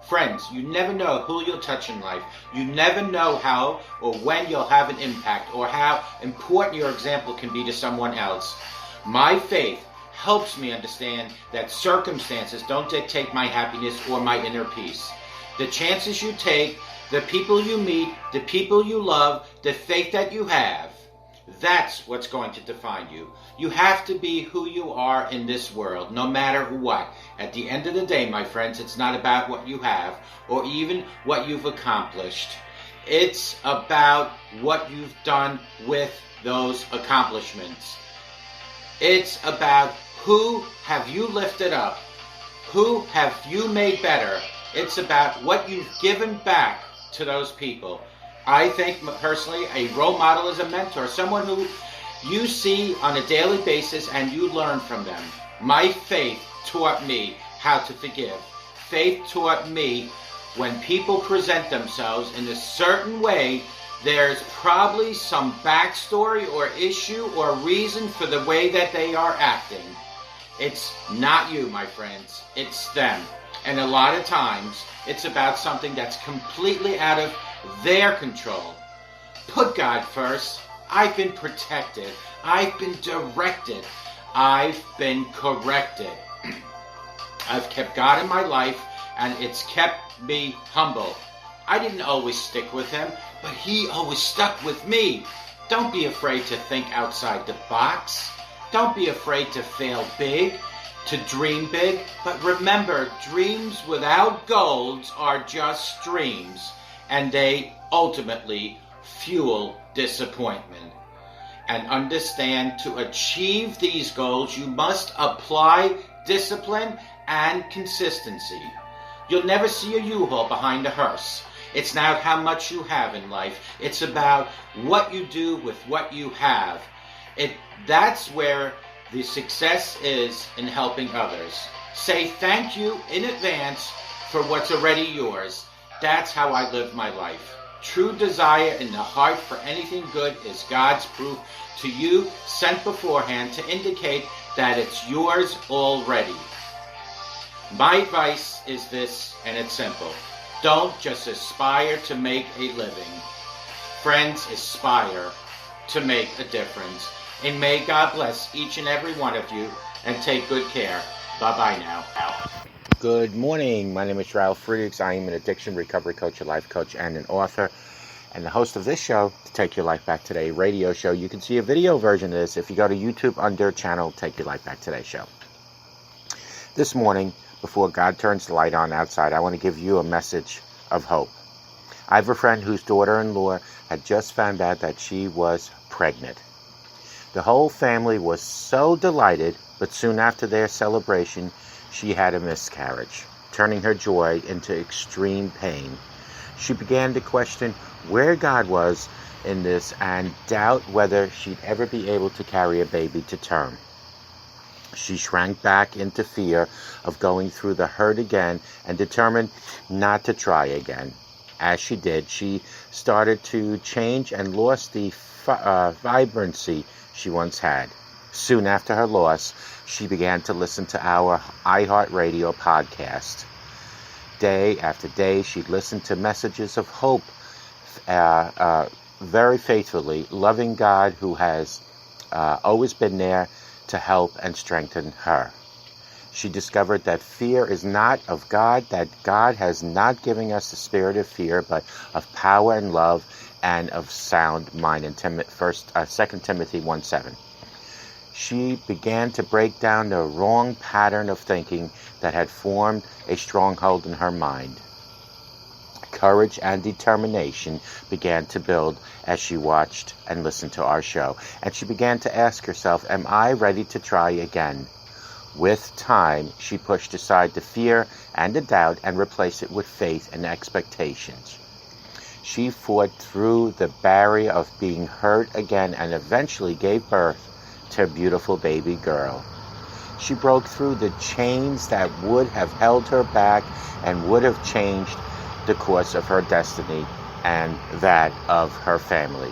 Friends, you never know who you'll touch in life. You never know how or when you'll have an impact or how important your example can be to someone else. My faith helps me understand that circumstances don't dictate my happiness or my inner peace. The chances you take, the people you meet, the people you love, the faith that you have, that's what's going to define you. You have to be who you are in this world, no matter what. At the end of the day, my friends, it's not about what you have or even what you've accomplished. It's about what you've done with those accomplishments. It's about who have you lifted up? Who have you made better? It's about what you've given back to those people. I think personally a role model is a mentor, someone who you see on a daily basis and you learn from them. My faith taught me how to forgive. Faith taught me when people present themselves in a certain way, there's probably some backstory or issue or reason for the way that they are acting. It's not you, my friends. It's them. And a lot of times, it's about something that's completely out of their control. Put God first. I've been protected. I've been directed. I've been corrected. I've kept God in my life, and it's kept me humble. I didn't always stick with Him, but He always stuck with me. Don't be afraid to think outside the box. Don't be afraid to fail big, to dream big. But remember, dreams without goals are just dreams, and they ultimately fuel disappointment. And understand, to achieve these goals, you must apply discipline and consistency. You'll never see a U-Haul behind a hearse. It's not how much you have in life. It's about what you do with what you have. That's where the success is in helping others. Say thank you in advance for what's already yours. That's how I live my life. True desire in the heart for anything good is God's proof to you, sent beforehand to indicate that it's yours already. My advice is this, and it's simple. Don't just aspire to make a living. Friends, aspire to make a difference. And may God bless each and every one of you, and take good care. Bye-bye now. Good morning. My name is Ralf Friedrichs. I am an addiction recovery coach, a life coach, and an author, and the host of this show, To Take Your Life Back Today radio show. You can see a video version of this if you go to YouTube under channel Take Your Life Back Today show. This morning, before God turns the light on outside, I want to give you a message of hope. I have a friend whose daughter-in-law had just found out that she was pregnant. The whole family was so delighted, but soon after their celebration, she had a miscarriage, turning her joy into extreme pain. She began to question where God was in this and doubt whether she'd ever be able to carry a baby to term. She shrank back into fear of going through the hurt again and determined not to try again. As she did, she started to change and lost the vibrancy she once had. Soon after her loss, she began to listen to our iHeartRadio podcast. Day after day, she listened to messages of hope very faithfully, loving God who has always been there to help and strengthen her. She discovered that fear is not of God, that God has not given us the spirit of fear, but of power and love and of sound mind in 2 Timothy 1:7. She began to break down the wrong pattern of thinking that had formed a stronghold in her mind. Courage and determination began to build as she watched and listened to our show, and she began to ask herself, am I ready to try again? With time, she pushed aside the fear and the doubt and replaced it with faith and expectations. She fought through the barrier of being hurt again and eventually gave birth to a beautiful baby girl. She broke through the chains that would have held her back and would have changed the course of her destiny and that of her family.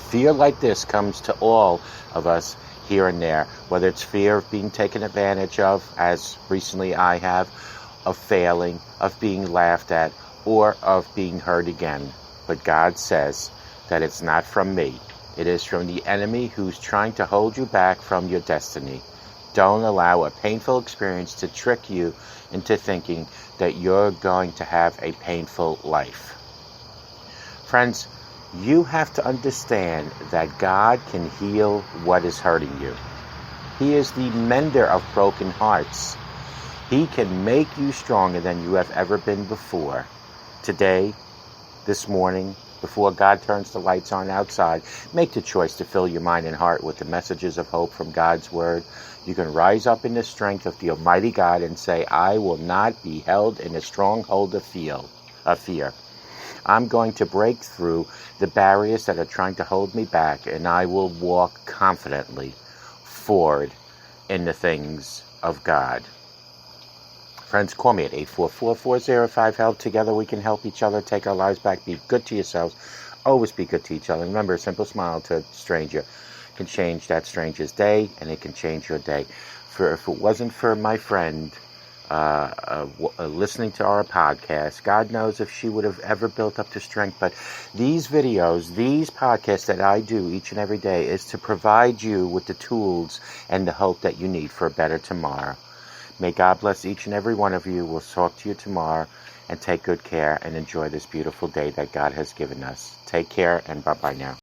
Fear like this comes to all of us here and there, whether it's fear of being taken advantage of, as recently I have, of failing, of being laughed at, or of being hurt again. But God says that it's not from me. It is from the enemy who's trying to hold you back from your destiny. Don't allow a painful experience to trick you into thinking that you're going to have a painful life. Friends, you have to understand that God can heal what is hurting you. He is the mender of broken hearts. He can make you stronger than you have ever been before. Today, this morning, before God turns the lights on outside, make the choice to fill your mind and heart with the messages of hope from God's Word. You can rise up in the strength of the Almighty God and say, I will not be held in a stronghold of fear. I'm going to break through the barriers that are trying to hold me back, and I will walk confidently forward in the things of God. Friends, call me at 844-405-HELP. Together we can help each other take our lives back. Be good to yourselves. Always be good to each other. Remember, a simple smile to a stranger can change that stranger's day, and it can change your day. If it wasn't for my friend listening to our podcast, God knows if she would have ever built up the strength. But these videos, these podcasts that I do each and every day is to provide you with the tools and the hope that you need for a better tomorrow. May God bless each and every one of you. We'll talk to you tomorrow, and take good care and enjoy this beautiful day that God has given us. Take care, and bye-bye now.